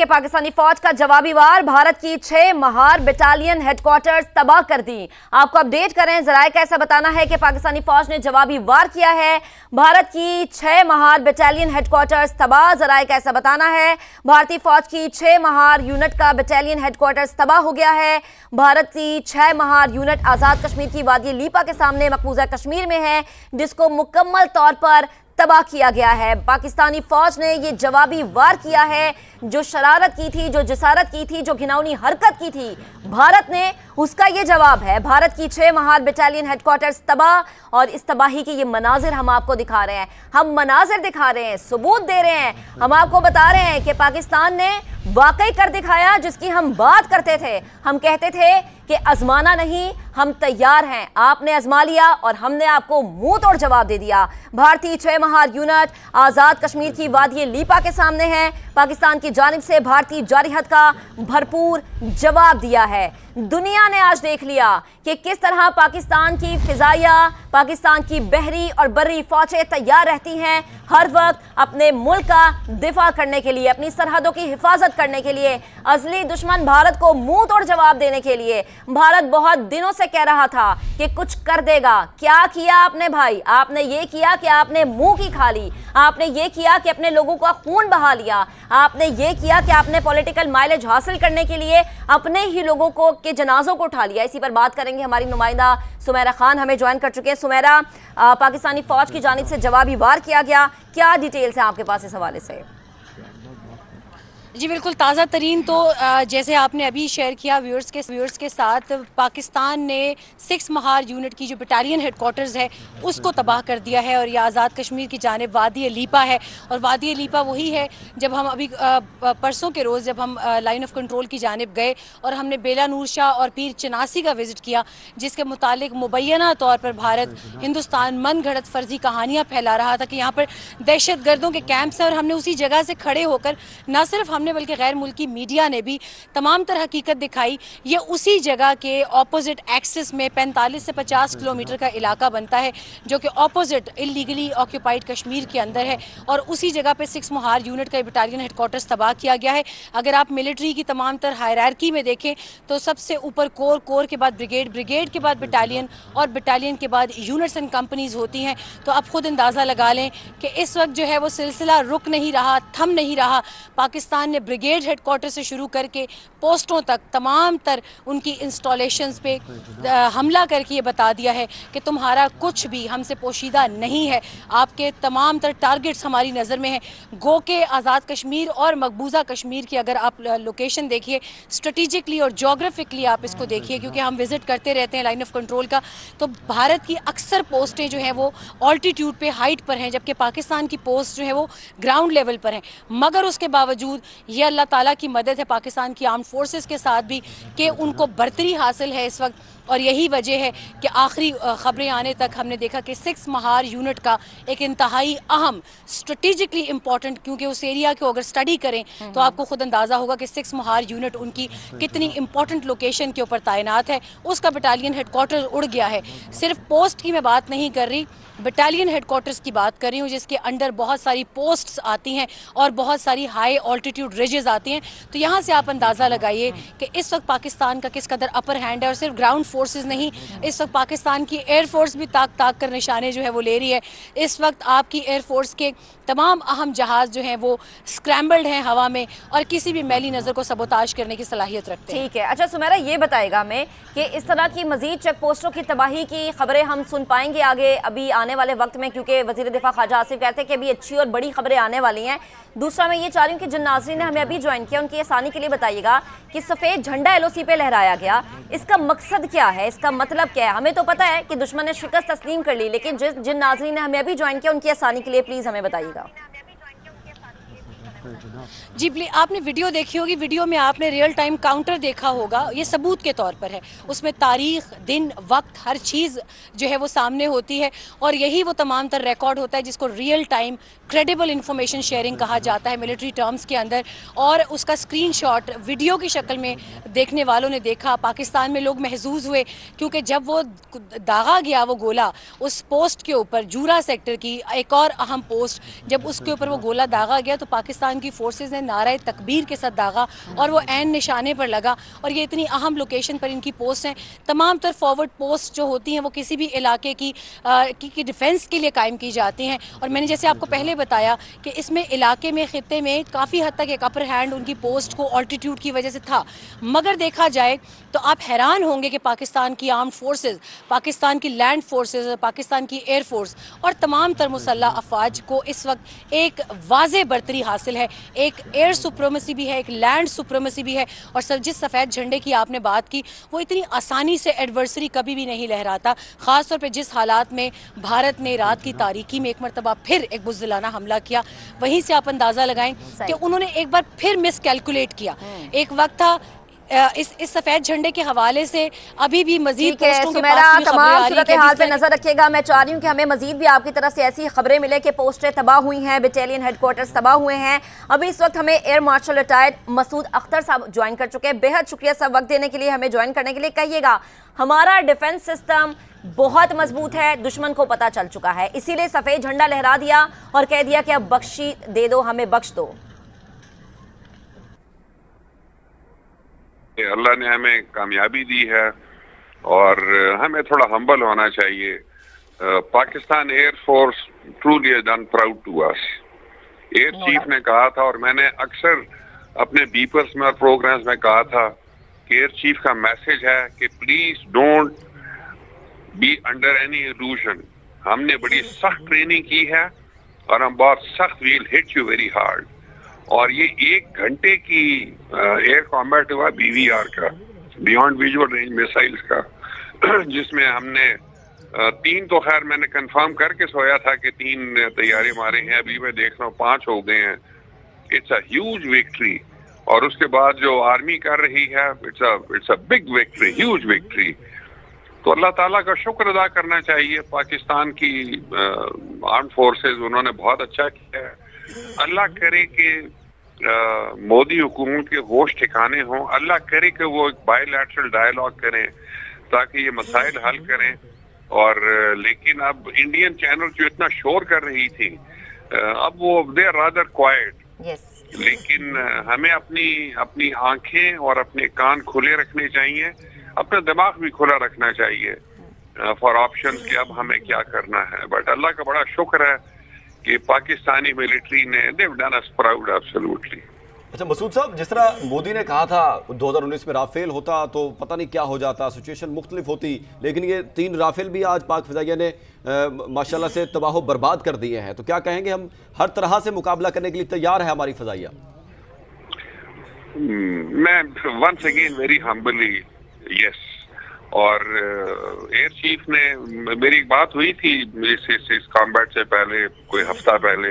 कि पाकिस्तानी फौज का जवाबी वार, भारत की 6 महार बटालियन हेडक्वार्टर्स तबाह कर दी। आपको अपडेट करें, जराए का ऐसा बताना है कि पाकिस्तानी फौज ने जवाबी वार किया है। भारत की 6 महार बटालियन हेडक्वार्टर्स तबाह। जराए का ऐसा बताना है भारतीय फौज की 6 महार यूनिट का बटालियन हेडक्वार्टर्स तबाह हो गया है। भारत की 6 महार यूनिट आजाद कश्मीर की वादी लीपा के सामने मकबूजा कश्मीर में है, जिसको मुकम्मल तौर पर तबाह किया गया है। पाकिस्तानी फौज ने यह जवाबी वार किया है। जो शरारत की थी, जो जिसारत की थी, जो घिनौनी हरकत की थी भारत ने, उसका यह जवाब है। भारत की 6 महार बटालियन हेडक्वार्टर्स तबाह, और इस तबाही के ये मनाजिर हम आपको दिखा रहे हैं। हम मनाजिर दिखा रहे हैं, सबूत दे रहे हैं। हम आपको बता रहे हैं कि पाकिस्तान ने वाकई कर दिखाया जिसकी हम बात करते थे। हम कहते थे कि आजमाना नहीं, हम तैयार हैं। आपने आजमा लिया और हमने आपको मुंह तोड़ जवाब दे दिया। भारतीय 6 महार यूनिट आजाद कश्मीर की वादी लीपा के सामने है। पाकिस्तान की जानिब से भारतीय जारिहत का भरपूर जवाब दिया है। दुनिया ने आज देख लिया कि किस तरह पाकिस्तान की फिजाइया, पाकिस्तान की बहरी और बर्री फौजें तैयार रहती हैं हर वक्त अपने मुल्क का दिफा करने के लिए, अपनी सरहदों की हिफाजत करने के लिए, असली दुश्मन भारत को मुंह तोड़ जवाब देने के लिए। भारत बहुत दिनों से कह रहा था कि कुछ कर देगा। क्या किया आपने भाई? आपने ये किया कि आपने मुंह की खा ली। आपने ये किया कि अपने लोगों का खून बहा लिया। आपने ये किया कि आपने पॉलिटिकल माइलेज हासिल करने के लिए अपने ही लोगों को के जनाजों को उठा लिया। इसी पर बात करेंगे। हमारी नुमाइंदा सुमेरा खान हमें ज्वाइन कर चुके हैं। सुमेरा, पाकिस्तानी फौज की जानिब से जवाबी वार किया गया, क्या डिटेल्स हैं आपके पास इस हवाले से? जी बिल्कुल, ताज़ा तरीन तो जैसे आपने अभी शेयर किया व्यूअर्स के साथ, पाकिस्तान ने 6 महार यूनिट की जो बटालियन हेडक्वार्टर्स है उसको तबाह कर दिया है। और ये आज़ाद कश्मीर की जानिब वादी लीपा है। और वादी लीपा वही है जब हम अभी परसों के रोज़ जब हम लाइन ऑफ कंट्रोल की जानिब गए और हमने बेला नूर शाह और पीर चनासी का विज़िट किया, जिसके मुतालिक मुबैना तौर पर भारत हिंदुस्तान मन घड़त फर्जी कहानियाँ फैला रहा था कि यहाँ पर दहशत गर्दों के कैंप्स हैं। और हमने उसी जगह से खड़े होकर न सिर्फ हमने बल्कि गैर मुल्की मीडिया ने भी तमाम तरह हकीकत दिखाई। ये उसी जगह के ऑपोजिट एक्सिस में 45 से 50 किलोमीटर का इलाका बनता है जो कि ऑपोजिट इलीगली ऑक्यूपाइड कश्मीर के अंदर है। और उसी जगह पे 6 महार यूनिट का बटालियन हेडक्वार्टर्स तबाह किया गया है। अगर आप मिलिट्री की तमाम तरह हायरार्की में देखें तो सबसे ऊपर कोर के बाद ब्रिगेड के बाद बटालियन और बटालियन के बाद यूनिट्स एंड कंपनीज होती हैं। तो आप खुद अंदाज़ा लगा लें कि इस वक्त जो है वो सिलसिला रुक नहीं रहा, थम नहीं रहा। पाकिस्तान ने ब्रिगेड हेडक्वार्टर से शुरू करके पोस्टों तक तमाम तर उनकी इंस्टॉलेशंस पे हमला करके ये बता दिया है कि तुम्हारा कुछ भी हमसे पोशीदा नहीं है। आपके तमाम तर टारगेट्स हमारी नज़र में हैं। गो के आज़ाद कश्मीर और मकबूजा कश्मीर की अगर आप लोकेशन देखिए, स्ट्रेटिजिकली और जोग्राफिकली आप इसको देखिए, क्योंकि हम विज़िट करते रहते हैं लाइन ऑफ कंट्रोल का, तो भारत की अक्सर पोस्टें जो हैं वो ऑल्टीट्यूड पे हाइट पर हैं, जबकि पाकिस्तान की पोस्ट जो है वो ग्राउंड लेवल पर हैं। मगर उसके बावजूद ये अल्लाह ताला की मदद है पाकिस्तान की आर्म फोर्सेस के साथ भी कि उनको बर्तरी हासिल है इस वक्त। और यही वजह है कि आखिरी खबरें आने तक हमने देखा कि 6 महार यूनिट का एक इंतहाई अहम स्ट्रेटिजिकली इंपॉर्टेंट, क्योंकि उस एरिया को अगर स्टडी करें तो आपको खुद अंदाज़ा होगा कि 6 महार यूनिट उनकी कितनी इंपॉर्टेंट लोकेशन के ऊपर तैनात है। उसका बटालियन हेडक्वार्टर उड़ गया है। सिर्फ पोस्ट की मैं बात नहीं कर रही, बटालियन हेडक्वार्टर्स की बात कर रही हूँ, जिसके अंडर बहुत सारी पोस्ट्स आती हैं और बहुत सारी हाई ऑल्टीट्यूड रिजेस आती हैं। तो यहाँ से आप अंदाज़ा लगाइए कि इस वक्त पाकिस्तान का किस कदर अपर हैंड है। और सिर्फ ग्राउंड फोर्सेस नहीं, इस वक्त पाकिस्तान की एयरफोर्स भी ताक कर निशाने जो है वो ले रही है। इस वक्त आपकी एयरफोर्स के तमाम अहम जहाज़ जो हैं वो स्क्रैम्बल्ड हैं हवा में और किसी भी मैली नज़र को सबोताज करने की सलाहियत रखते हैं। ठीक है, अच्छा सुमेरा, ये बताएगा हमें कि इस तरह की मजीद चेक पोस्टों की तबाही की खबरें हम सुन पाएंगे आगे अभी आने वाले वक्त में, क्योंकि वज़ीर दिफा ख्वाजा आसिफ कहते हैं कि अभी अच्छी और बड़ी खबरें आने वाली हैं। दूसरा मैं ये चाह रही हूँ कि जिन नाज़रीन ने हमें अभी ज्वाइन किया उनकी आसानी के लिए बताइएगा कि सफ़ेद झंडा LOC पे लहराया गया, इसका मकसद क्या है, इसका मतलब क्या है? हमें तो पता है कि दुश्मन ने शिकस्त तस्लीम कर ली, लेकिन जिन नाज़रीन ने हमें अभी ज्वाइन किया उनकी आसानी के लिए प्लीज़ हमें बताइएगा। जी प्लीज, आपने वीडियो देखी होगी, वीडियो में आपने रियल टाइम काउंटर देखा होगा। ये सबूत के तौर पर है, उसमें तारीख, दिन, वक्त, हर चीज़ जो है वो सामने होती है। और यही वो तमाम तर रिकॉर्ड होता है जिसको real time credible information sharing कहा जाता है मिलिट्री टर्म्स के अंदर। और उसका स्क्रीनशॉट वीडियो की शक्ल में देखने वालों ने देखा। पाकिस्तान में लोग महजूज हुए क्योंकि जब वो दागा गया वो गोला उस पोस्ट के ऊपर, जूरा सेक्टर की एक और अहम पोस्ट, जब उसके ऊपर वो गोला दागा गया तो पाकिस्तान पाकिस्तान की फोर्सेस ने नारा तकबीर के साथ दागा और वो ऐन निशाने पर लगा। और ये इतनी अहम लोकेशन पर इनकी पोस्ट हैं। तमाम तर फॉरवर्ड पोस्ट जो होती हैं वो किसी भी इलाके की डिफेंस के लिए कायम की जाती हैं। और मैंने जैसे आपको पहले बताया कि इसमें इलाके में खित्ते में काफ़ी हद तक एक अपर हैंड उनकी पोस्ट को ऑल्टीट्यूड की वजह से था। मगर देखा जाए तो आप हैरान होंगे कि पाकिस्तान की आर्म्ड फोर्सेस, पाकिस्तान की लैंड फोर्सेस, पाकिस्तान की एयर फोर्स और तमाम तर मुसल्लह अफवाज को इस वक्त एक वाज़े बर्तरी हासिल है। एक एयर सुप्रीमेसी भी है, एक लैंड सुप्रीमेसी भी है। और सर जिस सफ़ेद झंडे की आपने बात की वो इतनी आसानी से एडवर्सरी कभी भी नहीं लहराता। ख़ास तौर पे जिस हालात में भारत ने रात की तारीकी में एक मरतबा फिर एक बुज़दिलाना हमला किया, वहीं से आप अंदाज़ा लगाएं कि उन्होंने एक बार फिर मिस कैलकुलेट किया। एक वक्त था इस सफेद झंडे के हवाले से अभी भी मजीद तमाम सूरत हाल पे नजर रखिएगा। मैं चाह रही हूँ कि हमें मजीद भी आपकी तरफ से ऐसी खबरें मिले कि पोस्टें तबाह हुई हैं, बटालियन हेडक्वार्टर्स तबाह हुए हैं। अभी इस वक्त हमें air marshal retired Masood Akhtar sahab join कर चुके हैं। बेहद शुक्रिया सब वक्त देने के लिए, हमें ज्वाइन करने के लिए। कहिएगा, हमारा डिफेंस सिस्टम बहुत मजबूत है, दुश्मन को पता चल चुका है, इसीलिए सफेद झंडा लहरा दिया और कह दिया कि अब बख्शी दे दो, हमें बख्श दो। अल्लाह ने हमें कामयाबी दी है और हमें थोड़ा हम्बल होना चाहिए। Pakistan air force truly has done proud to us. Air chief ने कहा था और मैंने अक्सर अपने बीपर्स में और प्रोग्राम्स में कहा था कि एयर चीफ का मैसेज है कि please don't be under any illusion. हमने बड़ी सख्त ट्रेनिंग की है और हम बहुत सख्त, we'll hit you very hard. और ये 1 घंटे की एयर कॉम्बैट हुआ BVR का, बियॉन्ड विजुअल रेंज मिसाइल्स का, जिसमें हमने 3 तो खैर मैंने कंफर्म करके सोया था कि 3 तैयारे मारे हैं, अभी मैं देख रहा हूँ 5 हो गए हैं। It's a huge victory. और उसके बाद जो आर्मी कर रही है, it's a big victory, huge victory. तो अल्लाह ताला का शुक्र अदा करना चाहिए। पाकिस्तान की आर्म्ड फोर्सेस, उन्होंने बहुत अच्छा किया है। अल्लाह करे कि मोदी हुकूमत के होश ठिकाने हों। अल्लाह करे कि वो एक बायलैटरल डायलॉग करें ताकि ये मसाइल हल करें। और लेकिन अब इंडियन चैनल जो इतना शोर कर रही थी, अब वो दे आर रादर क्वाइट। लेकिन हमें अपनी आंखें और अपने कान खुले रखने चाहिए, अपना दिमाग भी खुला रखना चाहिए फॉर ऑप्शंस कि अब हमें क्या करना है। बट अल्लाह का बड़ा शुक्र है कि पाकिस्तानी मिलिट्री ने they have done us proud absolutely. अच्छा मसूद साहब, जिस तरह मोदी ने कहा था 2019 में राफेल होता तो पता नहीं क्या हो जाता, सिचुएशन मुख्तलिफ होती, लेकिन ये 3 राफेल भी आज पाक फिजाइया ने माशाल्लाह से तबाह बर्बाद कर दिए हैं। तो क्या कहेंगे, हम हर तरह से मुकाबला करने के लिए तैयार है हमारी फिजाइया? मैं once again very humbly yes. और एयर चीफ ने, मेरी बात हुई थी इस कॉम्बैट से पहले, कोई हफ्ता पहले,